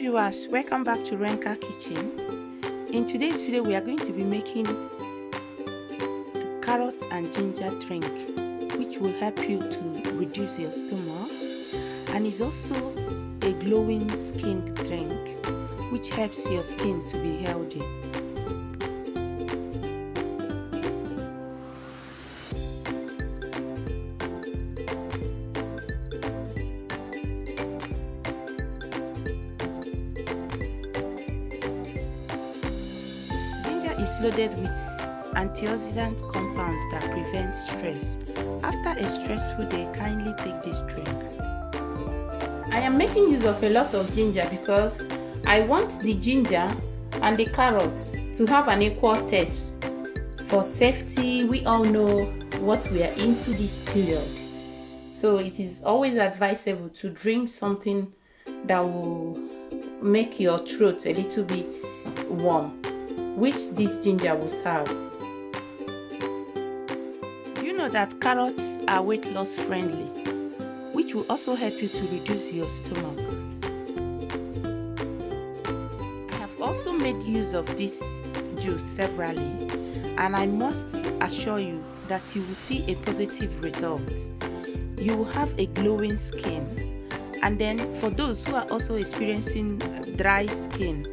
viewers, welcome back to Renka Kitchen. In today's video we are going to be making the carrot and ginger drink, which will help you to reduce your stomach, and is also a glowing skin drink which helps your skin to be healthy. Is loaded with antioxidant compound that prevents stress. After a stressful day, kindly take this drink. I am making use of a lot of ginger because I want the ginger and the carrots to have an equal taste. For safety, we all know what we are into this period, so it is always advisable to drink something that will make your throat a little bit warm, which this ginger will serve. Do you know that carrots are weight loss friendly, which will also help you to reduce your stomach? I have also made use of this juice severally, and I must assure you that you will see a positive result. You will have a glowing skin, and then for those who are also experiencing dry skin,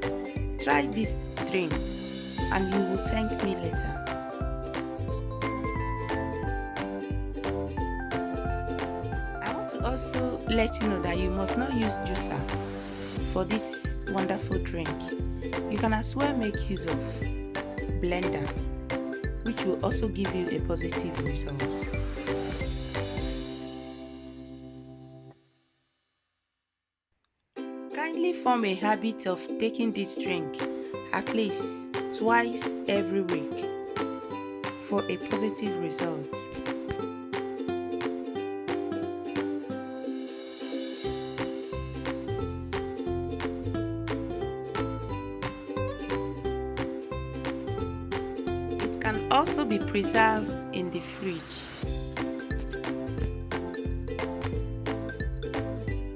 try these drinks and you will thank me later. I want to also let you know that you must not use juicer for this wonderful drink. You can as well make use of blender, which will also give you a positive result. Kindly form a habit of taking this drink at least twice every week for a positive result. It can also be preserved in the fridge.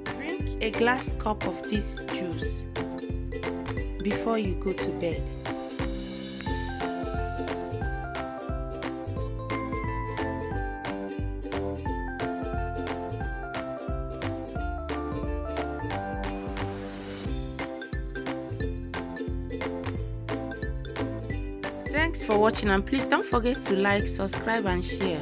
Drink a glass cup of this juice before you go to bed. Thanks for watching, and please don't forget to like, subscribe and share.